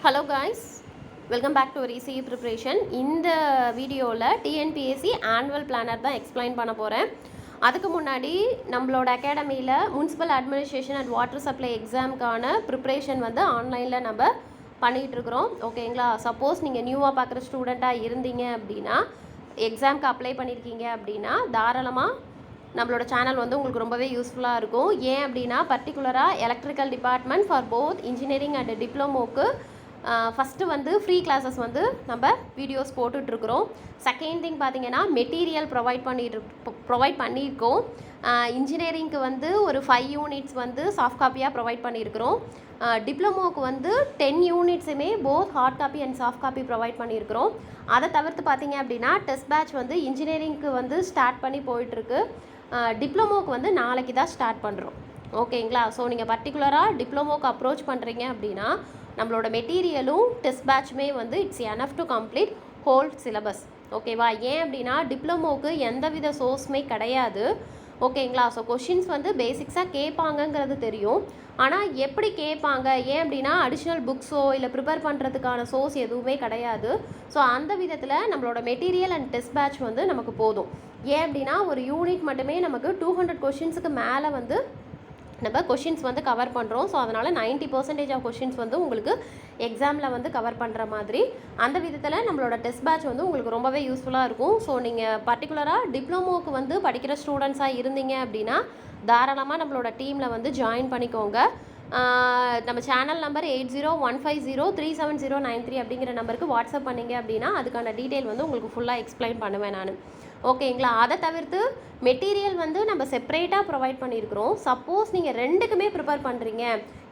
Hello guys, welcome back to our ECE preparation. இந்த வீடியோவில் TNPSC annual planner தான் explain பண்ண போகிறேன். அதுக்கு முன்னாடி நம்மளோட அகாடமியில் municipal administration and water supply எக்ஸாமுக்கான ப்ரிப்ரேஷன் வந்து ஆன்லைனில் நம்ம பண்ணிகிட்ருக்குறோம். ஓகேங்களா? சப்போஸ் நீங்கள் நியூவாக பார்க்குற ஸ்டூடெண்ட்டாக இருந்தீங்க அப்படின்னா, எக்ஸாமுக்கு அப்ளை பண்ணியிருக்கீங்க அப்படின்னா தாராளமாக நம்மளோட சேனல் வந்து உங்களுக்கு ரொம்பவே யூஸ்ஃபுல்லாக இருக்கும். ஏன் அப்படின்னா பர்டிகுலராக electrical department for both engineering and டிப்ளமோக்கு ஃபஸ்ட்டு வந்து ஃப்ரீ கிளாஸஸ் வந்து நம்ம வீடியோஸ் போட்டுட்ருக்குறோம். செகண்ட் திங் பார்த்திங்கன்னா மெட்டீரியல் ப்ரொவைட் பண்ணியிருக்கோம். இன்ஜினியரிங்க்கு வந்து ஒரு 5 யூனிட்ஸ் வந்து சாஃப்ட் காப்பியாக ப்ரொவைட் பண்ணியிருக்கிறோம். டிப்ளமோவுக்கு வந்து 10 யூனிட்ஸுமே both hard copy and soft copy provide பண்ணியிருக்கிறோம். அதை தவிர்த்து பார்த்திங்க அப்படின்னா டெஸ்ட் பேட்ச் வந்து இன்ஜினியரிங்க்கு வந்து ஸ்டார்ட் பண்ணி போயிட்டுருக்கு. டிப்ளமோவுக்கு வந்து நாளைக்கு தான் ஸ்டார்ட் பண்ணுறோம். ஓகேங்களா? ஸோ நீங்கள் பர்டிகுலராக டிப்ளமோவுக்கு அப்ரோச் பண்ணுறீங்க அப்படின்னா நம்மளோட மெட்டீரியலும் டெஸ்ட் பேட்சுமே வந்து it's enough to complete whole syllabus. ஓகேவா? ஏன் அப்படின்னா டிப்ளமோவுக்கு எந்தவித சோர்ஸுமே கிடையாது. ஓகேங்களா? ஸோ கொஷின்ஸ் வந்து பேசிக்ஸாக கேட்பாங்கங்கிறது தெரியும். ஆனால் எப்படி கேட்பாங்க, ஏன் அப்படின்னா அடிஷ்னல் புக்ஸோ இல்லை ப்ரிப்பேர் பண்ணுறதுக்கான சோர்ஸ் எதுவுமே கிடையாது. ஸோ அந்த விதத்தில் நம்மளோட மெட்டீரியல் அண்ட் டெஸ்ட் பேட்ச் வந்து நமக்கு போதும். ஏன் அப்படின்னா ஒரு யூனிட் மட்டுமே நமக்கு 200 கொஷின்ஸுக்கு மேலே வந்து நம்ம கொஷின்ஸ் வந்து கவர் பண்ணுறோம். ஸோ அதனால் 90% ஆஃப் கொஷின்ஸ் வந்து உங்களுக்கு எக்ஸாமில் வந்து கவர் பண்ணுற மாதிரி அந்த விதத்தில் நம்மளோட டெஸ்ட் பேட்ச் வந்து உங்களுக்கு ரொம்பவே யூஸ்ஃபுல்லாக இருக்கும். ஸோ நீங்கள் பர்டிகுலராக டிப்ளமோவுக்கு வந்து படிக்கிற ஸ்டூடெண்ட்ஸாக இருந்தீங்க அப்படின்னா தாராளமாக நம்மளோட டீமில் வந்து ஜாயின் பண்ணிக்கோங்க. நம்ம சேனல் நம்பர் 8015037093 அப்படிங்கிற நம்பருக்கு வாட்ஸ்அப் பண்ணிங்க அப்படின்னா அதுக்கான டீட்டெயில் வந்து உங்களுக்கு ஃபுல்லாக எக்ஸ்பிளைன் பண்ணுவேன் நான். ஓகேங்களா? அதை தவிர்த்து மெட்டீரியல் வந்து நம்ம செப்பரேட்டாக ப்ரொவைட் பண்ணியிருக்கிறோம். சப்போஸ் நீங்கள் ரெண்டுக்குமே ப்ரிப்பேர் பண்ணுறீங்க,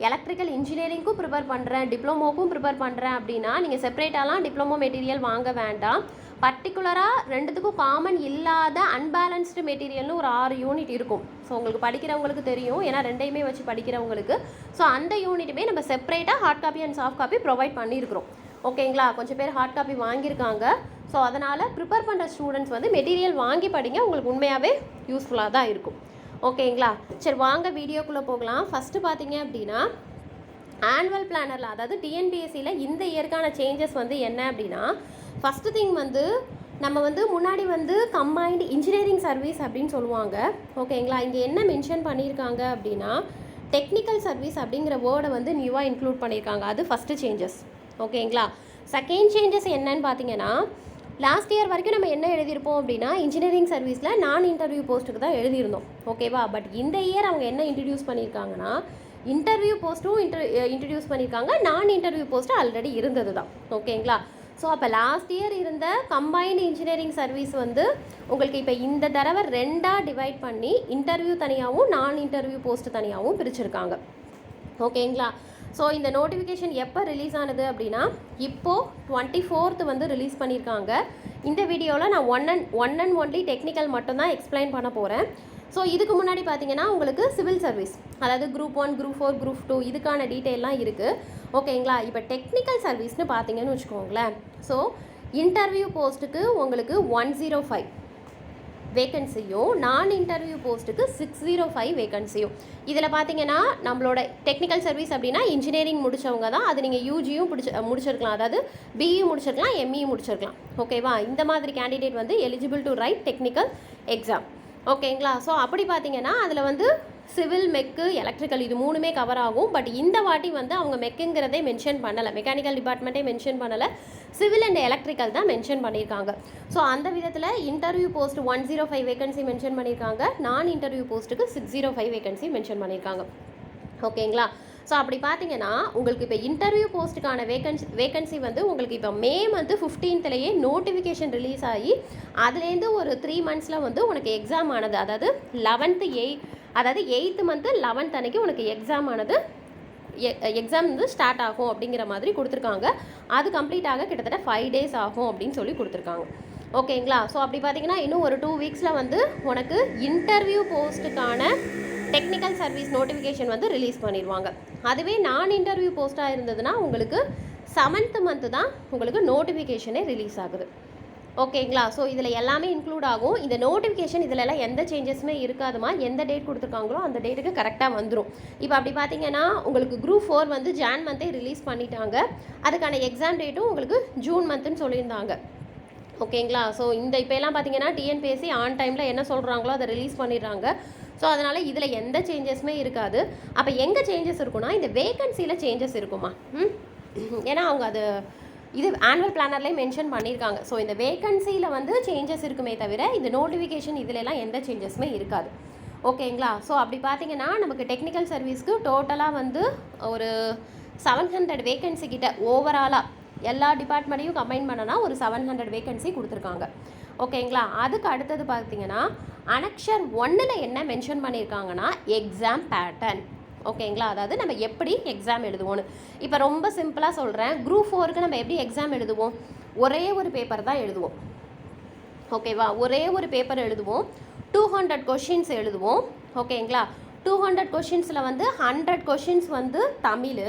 எலக்ட்ரிக்கல் இன்ஜினியரிங்க்கும் ப்ரிப்பேர் பண்ணுறேன், டிப்ளமோக்கும் ப்ரிப்பேர் பண்ணுறேன் அப்படின்னா நீங்கள் செப்பரேட்டாலாம் டிப்ளமோ மெட்டீரியல் வாங்க வேண்டாம். பர்டிகுலராக ரெண்டுத்துக்கும் காமன் இல்லாத அன்பேலன்ஸ்டு மெட்டீரியல்னு ஒரு 6 யூனிட் இருக்கும். ஸோ உங்களுக்கு படிக்கிறவங்களுக்கு தெரியும், ஏன்னா ரெண்டையுமே வச்சு படிக்கிறவங்களுக்கு. ஸோ அந்த யூனிட்டுமே நம்ம செப்பரேட்டாக hard copy and soft copy provide பண்ணியிருக்கிறோம். ஓகேங்களா? கொஞ்சம் பேர் ஹார்ட் காப்பி வாங்கியிருக்காங்க. ஸோ அதனால் ப்ரிப்பேர் பண்ணுற ஸ்டூடெண்ட்ஸ் வந்து மெட்டீரியல் வாங்கி படிங்க, உங்களுக்கு உண்மையாகவே யூஸ்ஃபுல்லாக தான் இருக்கும். ஓகேங்களா? சரி, வாங்க வீடியோக்குள்ளே போகலாம். ஃபஸ்ட்டு பார்த்தீங்க அப்படின்னா ஆனுவல் பிளானரில், அதாவது டிஎன்பிஎஸ்சியில் இந்த இயற்கான சேஞ்சஸ் வந்து என்ன அப்படின்னா, ஃபஸ்ட்டு திங் வந்து நம்ம வந்து முன்னாடி வந்து கம்பைன்டு இன்ஜினியரிங் சர்வீஸ் அப்படின்னு சொல்லுவாங்க. ஓகேங்களா? இங்கே என்ன மென்ஷன் பண்ணியிருக்காங்க அப்படின்னா டெக்னிக்கல் சர்வீஸ் அப்படிங்கிற வேர்டை வந்து நியூவாக இன்க்ளூட் பண்ணியிருக்காங்க. அது ஃபஸ்ட்டு சேஞ்சஸ். ஓகேங்களா? செகண்ட் சேஞ்சஸ் என்னன்னு பார்த்தீங்கன்னா லாஸ்ட் இயர் வரைக்கும் நம்ம என்ன எழுதியிருப்போம் அப்படின்னா இன்ஜினியரிங் சர்வீஸில் நான் இன்டர்வியூ போஸ்ட்டுக்கு தான் எழுதியிருந்தோம். ஓகேவா? பட் இந்த இயர் அவங்க என்ன இன்ட்ரடியூஸ் பண்ணியிருக்காங்கன்னா இன்டர்வியூ போஸ்ட்டும் இன்ட்ரடியூஸ் பண்ணியிருக்காங்க. நான் இன்டர்வியூ போஸ்ட்டு ஆல்ரெடி இருந்தது தான். ஓகேங்களா? ஸோ அப்போ லாஸ்ட் இயர் இருந்த கம்பைன்டு இன்ஜினியரிங் சர்வீஸ் வந்து உங்களுக்கு இப்போ இந்த தடவை 2ஆக டிவைட் பண்ணி இன்டர்வியூ தனியாகவும் நான் இன்டர்வியூ போஸ்ட்டு தனியாகவும் பிரிச்சுருக்காங்க. ஓகேங்களா? ஸோ இந்த நோட்டிஃபிகேஷன் எப்போ ரிலீஸ் ஆனது அப்படின்னா இப்போது 24th வந்து ரிலீஸ் பண்ணியிருக்காங்க. இந்த வீடியோவில் நான் ஒன் அண்ட் ஒன்லி டெக்னிக்கல் மட்டும்தான் எக்ஸ்பிளைன் பண்ண போகிறேன். ஸோ இதுக்கு முன்னாடி பார்த்தீங்கன்னா உங்களுக்கு சிவில் சர்வீஸ், அதாவது குரூப் 1, குரூப் 4, குரூப் 2 இதுக்கான டீட்டெயிலாம் இருக்குது. ஓகேங்களா? இப்போ டெக்னிக்கல் சர்வீஸ்னு பார்த்தீங்கன்னு வச்சுக்கோங்களேன். ஸோ இன்டர்வியூ போஸ்ட்டுக்கு உங்களுக்கு 105 வேக்கன்சியும் நான் இன்டர்வியூ போஸ்ட்டுக்கு 605 வேக்கன்சியும். இதில் பார்த்தீங்கன்னா நம்மளோட டெக்னிக்கல் சர்வீஸ் அப்படின்னா இன்ஜினியரிங் முடித்தவங்க தான். அது நீங்கள் யூஜியும் முடிச்சிருக்கலாம், அதாவது பிஇ முடிச்சிருக்கலாம், எம்இ முடிச்சிருக்கலாம். ஓகேவா? இந்த மாதிரி கேண்டிடேட் வந்து eligible to right technical exam. ஓகேங்களா? ஸோ அப்படி பார்த்தீங்கன்னா அதில் வந்து சிவில், மெக்கு, எலக்ட்ரிக்கல் இது 3மே கவர் ஆகும். பட் இந்த வாட்டி வந்து அவங்க மெக்குங்கிறதே மென்ஷன் பண்ணலை, மெக்கானிக்கல் டிபார்ட்மெண்ட்டே மென்ஷன் பண்ணலை, சிவில் அண்ட் எலக்ட்ரிக்கல் தான் மென்ஷன் பண்ணியிருக்காங்க. ஸோ அந்த விதத்தில் இன்டர்வியூ போஸ்ட் 105 வேகன்சி மென்ஷன் பண்ணியிருக்காங்க, நான் இன்டர்வியூ போஸ்ட்டுக்கு 605 வேகன்சி மென்ஷன் பண்ணியிருக்காங்க. ஓகேங்களா? ஸோ அப்படி பார்த்தீங்கன்னா உங்களுக்கு இப்போ இன்டர்வியூ போஸ்ட்டுக்கான வேகன்சி வந்து உங்களுக்கு இப்போ மே மந்த்து 15லேயே நோட்டிஃபிகேஷன் ரிலீஸ் ஆகி அதுலேருந்து ஒரு 3 மந்த்ஸில் வந்து உனக்கு எக்ஸாம் ஆனது, அதாவது 8th மந்த்து 11th அன்னைக்கு உனக்கு எக்ஸாம் வந்து ஸ்டார்ட் ஆகும் அப்படிங்கிற மாதிரி கொடுத்துருக்காங்க. அது கம்ப்ளீட் ஆக கிட்டத்தட்ட 5 days ஆகும் அப்படின்னு சொல்லி கொடுத்துருக்காங்க. ஓகேங்களா? ஸோ அப்படி பார்த்தீங்கன்னா இன்னும் ஒரு 2 வீக்ஸில் வந்து உனக்கு இன்டர்வியூ போஸ்ட்டுக்கான டெக்னிக்கல் சர்வீஸ் நோட்டிஃபிகேஷன் வந்து ரிலீஸ் பண்ணிடுவாங்க. அதுவே நான் இன்டர்வியூ போஸ்ட்டாக இருந்ததுன்னா உங்களுக்கு 7th மந்த்து தான் உங்களுக்கு நோட்டிஃபிகேஷனே ரிலீஸ் ஆகுது. ஓகேங்களா. ஸோ இதில் எல்லாமே இன்க்ளூட் ஆகும். இந்த நோட்டிஃபிகேஷன் இதிலெல்லாம் எந்த சேஞ்சஸுமே இருக்காதுமா. எந்த டேட் கொடுத்துருக்காங்களோ அந்த டேட்டுக்கு கரெக்டாக வந்துடும். இப்போ அப்படி பார்த்தீங்கன்னா உங்களுக்கு குரூப் 4 வந்து ஜான் மந்த்தே ரிலீஸ் பண்ணிட்டாங்க. அதுக்கான எக்ஸாம் டேட்டும் உங்களுக்கு ஜூன் மந்த்துன்னு சொல்லியிருந்தாங்க. ஓகேங்களா. ஸோ இந்த இப்போ எல்லாம் பார்த்தீங்கன்னா டிஎன்பிஎஸ்சி ஆன் டைமில் என்ன சொல்கிறாங்களோ அதை ரிலீஸ் பண்ணிடுறாங்க. ஸோ அதனால் இதில் எந்த சேஞ்சஸுமே இருக்காது. அப்போ எங்கே சேஞ்சஸ் இருக்குன்னா இந்த வேகன்சியில் சேஞ்சஸ் இருக்குமா. ஏன்னா அவங்க அது இது ஆனுவல் பிளானர்லேயே மென்ஷன் பண்ணியிருக்காங்க. ஸோ இந்த வேகன்சியில் வந்து சேஞ்சஸ் இருக்குமே தவிர இந்த நோட்டிஃபிகேஷன் இதிலெல்லாம் எந்த சேஞ்சஸுமே இருக்காது. ஓகேங்களா. ஸோ அப்படி பார்த்தீங்கன்னா நமக்கு டெக்னிக்கல் சர்வீஸ்க்கு டோட்டலாக வந்து ஒரு 700 வேகன்சி கிட்ட ஓவராலாக எல்லா டிபார்ட்மெண்ட்டையும் கம்பைன் பண்ணனா ஒரு 700 வேகன்சி கொடுத்துருக்காங்க. ஓகேங்களா. அதுக்கு அடுத்தது பார்த்தீங்கன்னா அனக்ஷர் 1ல் என்ன மென்ஷன் பண்ணியிருக்காங்கன்னா எக்ஸாம் பேட்டர்ன். ஓகேங்களா. அதாவது நம்ம எப்படி எக்ஸாம் எழுதுவோன்னு இப்போ ரொம்ப சிம்பிளாக சொல்கிறேன். குரூப் 4க்கு நம்ம எப்படி எக்ஸாம் எழுதுவோம், ஒரே ஒரு பேப்பர் தான் எழுதுவோம். ஓகேவா. ஒரே ஒரு பேப்பர் எழுதுவோம், 200 கொஷின்ஸ் எழுதுவோம். ஓகேங்களா. 200 கொஷின்ஸில் வந்து 100 கொஷின்ஸ் வந்து தமிழ்,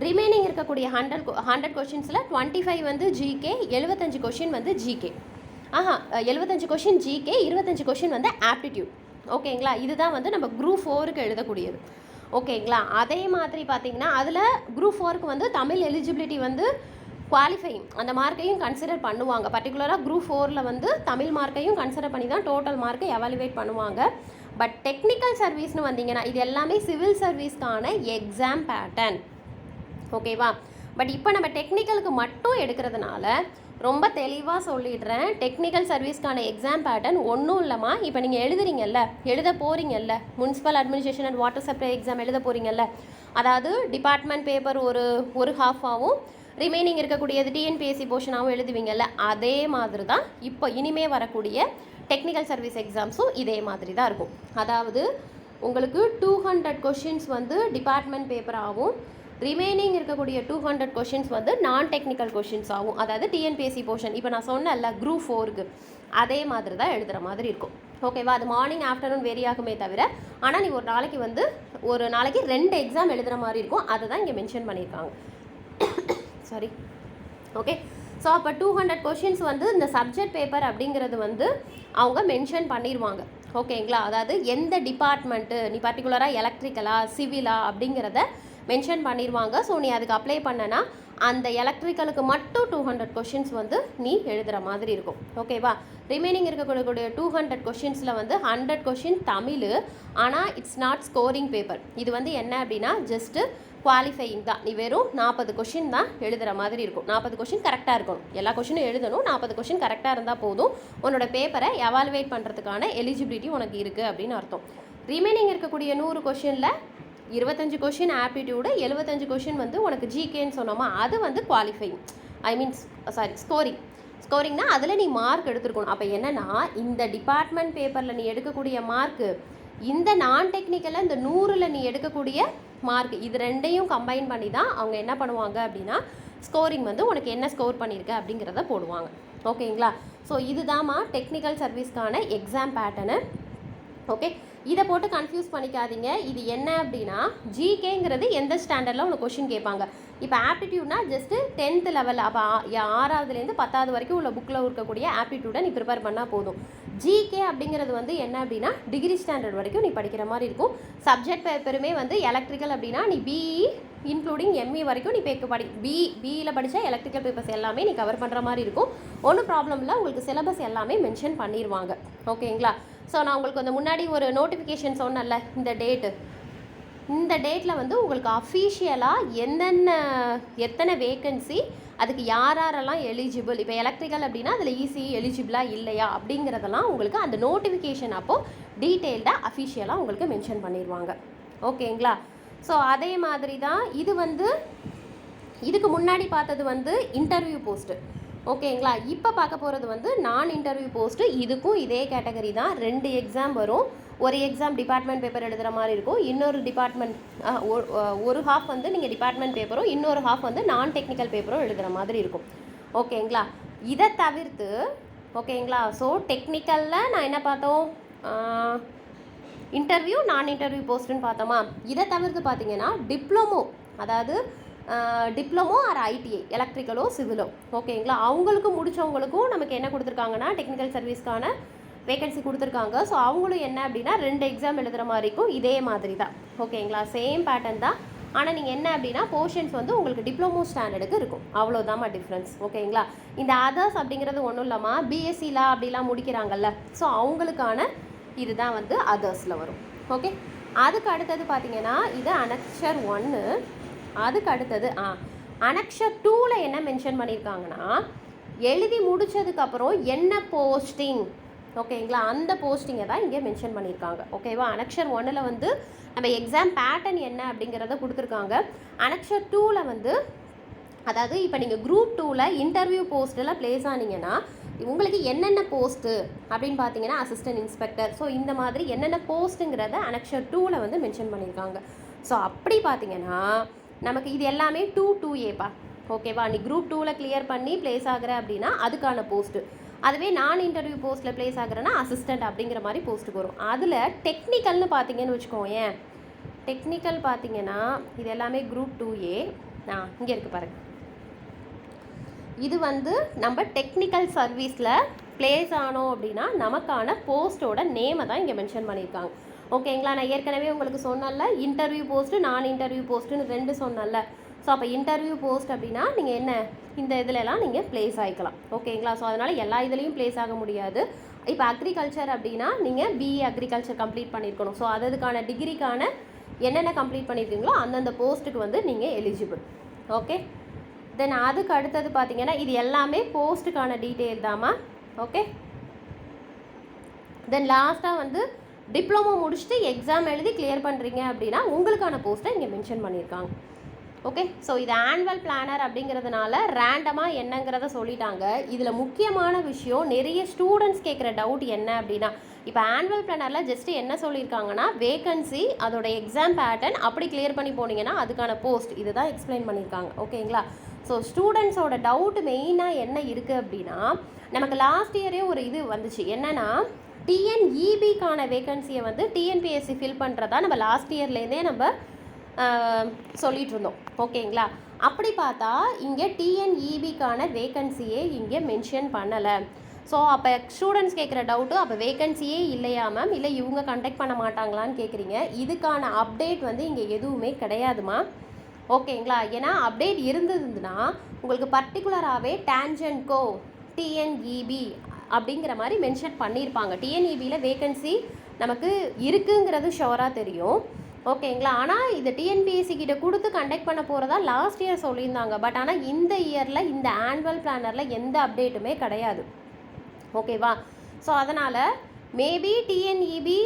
ரிமைனிங் இருக்கக்கூடிய 100 கொஷின்ஸில் 25 வந்து ஜிகே, 75 கொஷின் வந்து ஜிகே. 75 கொஷின் ஜிகே, 25 கொஷின் வந்து ஆப்டிடியூட். ஓகேங்களா. இதுதான் வந்து நம்ம குரூப் 4க்கு எழுதக்கூடியது. ஓகேங்களா. அதே மாதிரி பார்த்தீங்கன்னா அதில் குரூப் 4க்கு வந்து தமிழ் எலிஜிபிலிட்டி வந்து குவாலிஃபைங் அந்த மார்க்கையும் கன்சிடர் பண்ணுவாங்க. பர்டிகுலராக குரூப் 4ல் வந்து தமிழ் மார்க்கையும் கன்சிடர் பண்ணி தான் டோட்டல் மார்க்கை எவாலுவேட் பண்ணுவாங்க. பட் டெக்னிக்கல் சர்வீஸ்னு வந்தீங்கன்னா இது எல்லாமே சிவில் சர்வீஸ்க்கான எக்ஸாம் பேட்டர்ன். ஓகேவா. பட் இப்போ நம்ம டெக்னிக்கலுக்கு மட்டும் எடுக்கிறதுனால ரொம்ப தெளிவாக சொல்லிடுறேன். டெக்னிக்கல் சர்வீஸ்க்கான எக்ஸாம் பேட்டர்ன் ஒன்றும் இல்லைம்மா. இப்போ நீங்கள் எழுத போகிறீங்கல்ல municipal administration and water supply exam எழுத போகிறீங்கல்ல, அதாவது டிபார்ட்மெண்ட் பேப்பர் ஒரு ஹாஃபாகவும் ரிமைனிங் இருக்கக்கூடியது டிஎன்பிஎஸ்சி போர்ஷனாகவும் எழுதுவீங்கல்ல, அதே மாதிரி தான் இப்போ இனிமே வரக்கூடிய டெக்னிக்கல் சர்வீஸ் எக்ஸாம்ஸும் இதே மாதிரி தான் இருக்கும். அதாவது உங்களுக்கு 200 கொஷின்ஸ் வந்து டிபார்ட்மெண்ட் பேப்பர் ஆகும், ரிமைனிங் இருக்கக்கூடிய 200 கொஷின்ஸ் வந்து நான் டெக்னிக்கல் கொஷின்ஸ் ஆகும். அதாவது டிஎன்பிஎஸ்சி போர்ஷன் இப்போ நான் சொன்னேன்ல குரூப் 4க்கு அதே மாதிரி தான் எழுதுகிற மாதிரி இருக்கும். ஓகேவா. அது மார்னிங் ஆஃப்டர்நூன் வேரி ஆகுமே தவிர ஆனால் நீ ஒரு நாளைக்கு 2 எக்ஸாம் எழுதுகிற மாதிரி இருக்கும். அதை தான் இங்கே மென்ஷன் பண்ணியிருக்காங்க. சாரி. ஓகே. ஸோ அப்போ 200 கொஷின்ஸ் வந்து இந்த சப்ஜெக்ட் பேப்பர் அப்படிங்கிறது வந்து அவங்க மென்ஷன் பண்ணிடுவாங்க. ஓகேங்களா. அதாவது எந்த டிபார்ட்மெண்ட்டு நீ பர்டிகுலராக எலக்ட்ரிக்கலா சிவிலா அப்படிங்கிறத மென்ஷன் பண்ணிடுவாங்க. ஸோ நீ அதுக்கு அப்ளை பண்ணனா அந்த எலக்ட்ரிக்கலுக்கு மட்டும் 200 கொஷின்ஸ் வந்து நீ எழுதுகிற மாதிரி இருக்கும். ஓகேவா. ரிமைனிங் இருக்கக்கூடிய 200 கொஷின்ஸில் வந்து 100 கொஷின் தமிழ், ஆனால் இட்ஸ் நாட் ஸ்கோரிங் பேப்பர். இது வந்து என்ன அப்படின்னா ஜஸ்ட்டு குவாலிஃபையிங் தான். நீ வெறும் 40 கொஷின் தான் எழுதுகிற மாதிரி இருக்கும். 40 கொஷின் கரெக்டாக இருக்கணும். எல்லா கொஷினும் எழுதணும். 40 கொஷின் கரெக்டாக இருந்தால் போதும். உன்னோட பேப்பரை எவாலுவேட் பண்ணுறதுக்கான எலிஜிபிலிட்டி உனக்கு இருக்குது அப்படின்னு அர்த்தம். ரிமைனிங் இருக்கக்கூடிய 100 கொஷினில் 25 கொஷின் ஆப்டிடியூடு, 75 கொஷின் வந்து உனக்கு ஜிகேன்னு சொன்னோமா, அது வந்து குவாலிஃபைங் ஸ்கோரிங்னா அதில் நீ மார்க் எடுத்துருக்கணும். அப்போ என்னென்னா இந்த டிபார்ட்மெண்ட் பேப்பரில் நீ எடுக்கக்கூடிய மார்க்கு, இந்த நான் டெக்னிக்கலில் இந்த 100ல் நீ எடுக்கக்கூடிய மார்க், இது ரெண்டையும் கம்பைன் பண்ணி தான் அவங்க என்ன பண்ணுவாங்க அப்படின்னா ஸ்கோரிங் வந்து உனக்கு என்ன ஸ்கோர் பண்ணியிருக்க அப்படிங்கிறத போடுவாங்க. ஓகேங்களா. ஸோ இதுதாம்மா டெக்னிக்கல் சர்வீஸ்க்கான எக்ஸாம் பேட்டர்னு. ஓகே. இதை போட்டு கன்ஃபியூஸ் பண்ணிக்காதீங்க. இது என்ன அப்படின்னா ஜிகேங்கிறது எந்த ஸ்டாண்டர்டில் உனக்கு கொஷின் கேட்பாங்க. இப்போ ஆப்டிடியூட்னா ஜஸ்ட்டு 10th லெவலில், அப்போ 6வதுலேருந்து 10வது வரைக்கும் உள்ள புக்கில் இருக்கக்கூடிய ஆப்டிடியூடை நீ ப்ரிப்பேர் பண்ணால் போதும். ஜிகே அப்படிங்கிறது வந்து என்ன அப்படின்னா டிகிரி ஸ்டாண்டர்ட் வரைக்கும் நீ படிக்கிற மாதிரி இருக்கும். சப்ஜெக்ட் பேப்பருமே வந்து எலக்ட்ரிக்கல் அப்படின்னா நீ பிஇ இன்க்ளூடிங் எம்இ வரைக்கும் நீ பிஇயில் படித்தா எலக்ட்ரிக்கல் பேப்பர்ஸ் எல்லாமே நீ கவர் பண்ணுற மாதிரி இருக்கும். ஒன்றும் ப்ராப்ளம் இல்லை. உங்களுக்கு சிலபஸ் எல்லாமே மென்ஷன் பண்ணிடுவாங்க. ஓகேங்களா. ஸோ நான் உங்களுக்கு வந்து முன்னாடி ஒரு நோட்டிஃபிகேஷன் சொன்னேன்ல, இந்த டேட்டில் வந்து உங்களுக்கு அஃபீஷியலாக எத்தனை வேக்கன்சி, அதுக்கு யாரெல்லாம் எலிஜிபிள், இப்போ எலக்ட்ரிக்கல் அப்படின்னா அதில் இசிஇ எலிஜிபிளாக இல்லையா அப்படிங்கிறதெல்லாம் உங்களுக்கு அந்த நோட்டிஃபிகேஷன் அப்போது டீட்டெயில்டாக அஃபீஷியலாக உங்களுக்கு மென்ஷன் பண்ணிடுவாங்க. ஓகேங்களா. ஸோ அதே மாதிரி தான் இது வந்து இதுக்கு முன்னாடி பார்த்தது வந்து இன்டர்வியூ போஸ்ட்டு. ஓகேங்களா. இப்போ பார்க்க போகிறது வந்து நான் இன்டர்வியூ போஸ்ட்டு. இதுக்கும் இதே கேட்டகரி தான். 2 எக்ஸாம் வரும். ஒரு எக்ஸாம் டிபார்ட்மெண்ட் பேப்பர் எழுதுகிற மாதிரி இருக்கும். இன்னொரு ஒரு ஹாஃப் வந்து நீங்கள் டிபார்ட்மெண்ட் பேப்பரும், இன்னொரு ஹாஃப் வந்து நான் டெக்னிக்கல் பேப்பரும் எழுதுகிற மாதிரி இருக்கும். ஓகேங்களா. இதை தவிர்த்து ஓகேங்களா. ஸோ டெக்னிக்கலில் நான் என்ன பார்த்தோம், இன்டர்வியூ நான் இன்டர்வியூ போஸ்ட்டுன்னு பார்த்தோமா. இதை தவிர்த்து பார்த்தீங்கன்னா டிப்ளமோ, அதாவது டிப்ளமோ ஆர் ஐடிஐ எலக்ட்ரிக்கலோ சிவிலோ ஓகேங்களா. அவங்களுக்கு முடித்தவங்களுக்கும் நமக்கு என்ன கொடுத்துருக்காங்கன்னா டெக்னிக்கல் சர்வீஸ்க்கான வேகன்சி கொடுத்துருக்காங்க. ஸோ அவங்களும் என்ன அப்படின்னா 2 எக்ஸாம் எழுதுகிற மாதிரி இருக்கும். இதே மாதிரி தான் ஓகேங்களா, சேம் பேட்டர்ன் தான். ஆனால் நீங்கள் என்ன அப்படின்னா போர்ஷன்ஸ் வந்து உங்களுக்கு டிப்ளமோ ஸ்டாண்டர்டுக்கு இருக்கும், அவ்வளோதாம்மா டிஃப்ரென்ஸ் ஓகேங்களா. இந்த அதர்ஸ் அப்படிங்கிறது ஒன்றும் இல்லாமா பிஎஸ்சிலா அப்படிலாம் முடிக்கிறாங்கல்ல, ஸோ அவங்களுக்கான இதுதான் வந்து அதர்ஸில் வரும். ஓகே, அதுக்கு அடுத்தது பார்த்தீங்கன்னா இது அனக்ஷர் 1. அதுக்கு அடுத்தது அனக்ஷர் 2ல் என்ன மென்ஷன் பண்ணியிருக்காங்கன்னா எழுதி முடித்ததுக்கப்புறம் என்ன போஸ்டிங் ஓகேங்களா, அந்த போஸ்டிங்கை தான் இங்கே மென்ஷன் பண்ணியிருக்காங்க. ஓகேவா, அனக்ஷர் 1ல் வந்து நம்ம எக்ஸாம் பேட்டர்ன் என்ன அப்படிங்கிறத கொடுத்துருக்காங்க. அனக்ஷர் 2ல் வந்து அதாவது இப்போ நீங்கள் குரூப் 2ல் இன்டர்வியூ போஸ்ட்டில் ப்ளேஸ் ஆனீங்கன்னா உங்களுக்கு என்னென்ன போஸ்ட்டு அப்படின்னு பார்த்தீங்கன்னா அசிஸ்டன்ட் இன்ஸ்பெக்டர், ஸோ இந்த மாதிரி என்னென்ன போஸ்ட்டுங்கிறத அனக்ஷர் 2ல் வந்து மென்ஷன் பண்ணியிருக்காங்க. ஸோ அப்படி பார்த்தீங்கன்னா நமக்கு இது எல்லாமே 2A ஓகேவா. நீ குரூப் 2ல் கிளியர் பண்ணி ப்ளேஸ் ஆகிற அப்படின்னா அதுக்கான போஸ்ட்டு, அதுவே நான் இன்டர்வியூ போஸ்ட்டில் ப்ளேஸ் ஆகிறேன்னா அசிஸ்டண்ட் அப்படிங்கிற மாதிரி போஸ்ட்டுக்கு வரும். அதில் டெக்னிக்கல்னு பார்த்தீங்கன்னு வச்சுக்கோங்க, டெக்னிக்கல் பார்த்தீங்கன்னா இது எல்லாமே குரூப் 2A. இங்கே இருக்குது பாருங்கள், இது வந்து நம்ம டெக்னிக்கல் சர்வீஸில் ப்ளேஸ் ஆனோம் அப்படின்னா நமக்கான போஸ்ட்டோட நேமை தான் இங்கே மென்ஷன் பண்ணியிருக்காங்க. ஓகேங்களா, நான் ஏற்கனவே உங்களுக்கு சொன்னல இன்டர்வியூ போஸ்ட்டு நான் இன்டர்வியூ போஸ்ட்டுன்னு 2 சொன்னல. ஸோ அப்போ இன்டர்வியூ போஸ்ட் அப்படின்னா நீங்கள் என்ன இந்த இதிலெல்லாம் நீங்கள் ப்ளேஸ் ஆகிக்கலாம் ஓகேங்களா. ஸோ அதனால் எல்லா இதுலேயும் ப்ளேஸ் ஆக முடியாது. இப்போ அக்ரிகல்ச்சர் அப்படின்னா நீங்கள் பிஇ அக்ரிகல்ச்சர் கம்ப்ளீட் பண்ணியிருக்கணும். ஸோ அதுக்கான டிகிரிக்கான என்னென்ன கம்ப்ளீட் பண்ணியிருக்கீங்களோ அந்தந்த போஸ்ட்டுக்கு வந்து நீங்கள் எலிஜிபிள். ஓகே, தென் அதுக்கு அடுத்தது பார்த்தீங்கன்னா இது எல்லாமே போஸ்ட்டுக்கான டீட்டெயில் தாம்மா. ஓகே, தென் லாஸ்ட்டாக வந்து டிப்ளமோ முடிச்சுட்டு எக்ஸாம் எழுதி கிளியர் பண்ணுறீங்க அப்படின்னா உங்களுக்கான போஸ்ட்டை இங்கே மென்ஷன் பண்ணியிருக்காங்க. ஓகே, ஸோ இது ஆனுவல் பிளானர் அப்படிங்கிறதுனால ரேண்டமாக என்னங்கிறத சொல்லிட்டாங்க. இதில் முக்கியமான விஷயம் நிறைய ஸ்டூடெண்ட்ஸ் கேட்குற டவுட் என்ன அப்படின்னா இப்போ ஆனுவல் பிளானரில் ஜஸ்ட்டு என்ன சொல்லியிருக்காங்கன்னா வேகன்சி, அதோட எக்ஸாம் பேட்டர்ன் அப்படி கிளியர் பண்ணி போனீங்கன்னா அதுக்கான போஸ்ட், இது தான் எக்ஸ்பிளைன் பண்ணியிருக்காங்க ஓகேங்களா. ஸோ ஸ்டூடெண்ட்ஸோட டவுட் மெயினாக என்ன இருக்குது அப்படின்னா நமக்கு லாஸ்ட் இயரே ஒரு இது வந்துச்சு என்னென்னா டிஎன்இபிக்கான வேகன்சியை வந்து டிஎன்பிஎஸ்சி ஃபில் பண்ணுறதா நம்ம லாஸ்ட் இயர்லேருந்தே நம்ம சொல்லிகிட்டு இருந்தோம் ஓகேங்களா. அப்படி பார்த்தா இங்கே டிஎன்இபிக்கான வேகன்சியே இங்கே மென்ஷன் பண்ணலை. ஸோ அப்போ ஸ்டூடெண்ட்ஸ் கேட்குற டவுட்டு அப்போ வேகன்சியே இல்லையா மேம், இல்லை இவங்க கண்டக்ட் பண்ண மாட்டாங்களான்னு கேட்குறீங்க. இதுக்கான அப்டேட் வந்து இங்கே எதுவுமே கிடையாதுமா ஓகேங்களா. ஏன்னா அப்டேட் இருந்ததுன்னா உங்களுக்கு பர்டிகுலராகவே டான்ஜென்கோ டிஎன்இபி அப்படிங்கிற மாதிரி மென்ஷன் பண்ணியிருப்பாங்க. டிஎன்இபியில் வேகன்சி நமக்கு இருக்குங்கிறது ஷோராக தெரியும் ஓகேங்களா. ஆனால் இது டிஎன்பிஎஸ்சி கிட்ட கொடுத்து கண்டக்ட் பண்ண போகிறதா லாஸ்ட் இயர் சொல்லியிருந்தாங்க. பட் ஆனால் இந்த இயரில் இந்த ஆனுவல் பிளானரில் எந்த அப்டேட்டுமே கிடையாது ஓகேவா. ஸோ அதனால் மேபி டிஎன்இபி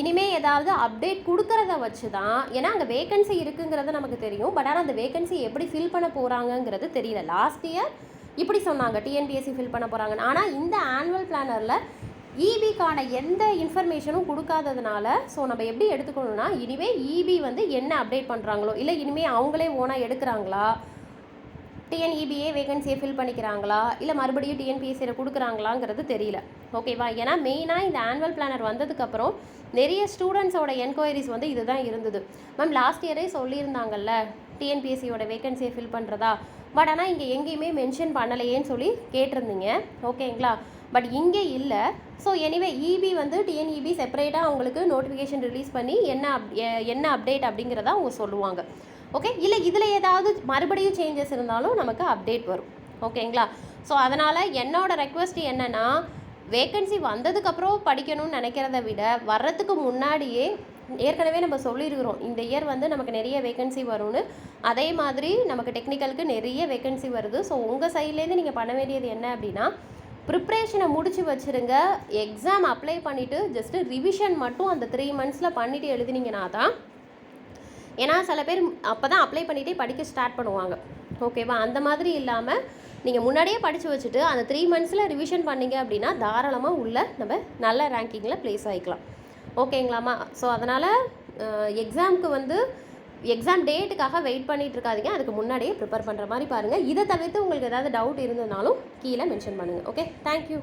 இனிமேல் ஏதாவது அப்டேட் கொடுக்கறத வச்சு தான், ஏன்னா அங்கே வேகன்சி இருக்குங்கிறது நமக்கு தெரியும். பட் ஆனால் அந்த வேகன்சி எப்படி ஃபில் பண்ண போகிறாங்கங்கிறது தெரியல. லாஸ்ட் இயர் இப்படி சொன்னாங்க டிஎன்பிஎஸ்சி ஃபில் பண்ண போகிறாங்கன்னு. ஆனால் இந்த ஆனுவல் பிளானரில் இபிக்கான எந்த இன்ஃபர்மேஷனும் கொடுக்காததுனால ஸோ நம்ம எப்படி எடுத்துக்கணும்னா இனிமேல் இபி வந்து என்ன அப்டேட் பண்ணுறாங்களோ, இல்லை இனிமேல் அவங்களே ஓனாக எடுக்கிறாங்களா, டிஎன்இபிஏ வேகன்சியை ஃபில் பண்ணிக்கிறாங்களா, இல்லை மறுபடியும் டிஎன்பிஎஸ்சியில் கொடுக்குறாங்களாங்கிறது தெரியல ஓகேவா. ஏன்னா மெயினாக இந்த ஆனுவல் பிளானர் வந்ததுக்கப்புறம் நிறைய ஸ்டூடெண்ட்ஸோட என்கொயரிஸ் வந்து இதுதான் இருந்தது. மேம் லாஸ்ட் இயரே சொல்லியிருந்தாங்கல்ல டிஎன்பிஎஸ்சியோட வேகன்சியை ஃபில் பண்ணுறதா, பட் ஆனால் இங்கே எங்கேயுமே மென்ஷன் பண்ணலையேன்னு சொல்லி கேட்டிருந்தீங்க ஓகேங்களா. பட் இங்கே இல்லை. ஸோ எனிவே இபி வந்து டிஎன்இபி செப்பரேட்டாக அவங்களுக்கு நோட்டிஃபிகேஷன் ரிலீஸ் பண்ணி என்ன அப்டேட் அப்படிங்கிறத அவங்க சொல்லுவாங்க. ஓகே, இல்லை இதில் ஏதாவது மறுபடியும் சேஞ்சஸ் இருந்தாலும் நமக்கு அப்டேட் வரும் ஓகேங்களா. ஸோ அதனால் என்னோடய ரெக்வெஸ்ட் என்னென்னா வேகன்சி வந்ததுக்கப்புறம் படிக்கணும்னு நினைக்கிறத விட வர்றதுக்கு முன்னாடியே ஏற்கனவே நம்ம சொல்லியிருக்கிறோம் இந்த இயர் வந்து நமக்கு நிறைய வேகன்சி வரும்னு. அதே மாதிரி நமக்கு டெக்னிக்கலுக்கு நிறைய வேகன்சி வருது. ஸோ உங்கள் சைட்லேருந்து நீங்கள் பண்ண வேண்டியது என்ன அப்படின்னா ப்ரிப்ரேஷனை முடிச்சு வச்சுருங்க. எக்ஸாம் அப்ளை பண்ணிவிட்டு ஜஸ்ட்டு ரிவிஷன் மட்டும் அந்த 3 monthஸில் பண்ணிவிட்டு எழுதினீங்கன்னா தான், ஏன்னா சில பேர் அப்போ தான் அப்ளை பண்ணிகிட்டே படிக்க ஸ்டார்ட் பண்ணுவாங்க ஓகேவா. அந்த மாதிரி இல்லாமல் நீங்கள் முன்னாடியே படித்து வச்சுட்டு அந்த 3 monthஸில் ரிவிஷன் பண்ணிங்க அப்படின்னா தாராளமாக உள்ள நம்ம நல்ல ரேங்கிங்கில் ப்ளேஸ் ஆகிக்கலாம் ஓகேங்களாம்மா. ஸோ அதனால் எக்ஸாமுக்கு வந்து எக்ஸாம் டேட்டுக்காக வெயிட் பண்ணிகிட்டு இருக்காதீங்க, அதுக்கு முன்னாடியே ப்ரிப்பேர் பண்ணுற மாதிரி பாருங்கள். இதை தவிர்த்து உங்களுக்கு ஏதாவது டவுட் இருந்ததுனாலும் கீழே மென்ஷன் பண்ணுங்கள். Okay, thank you.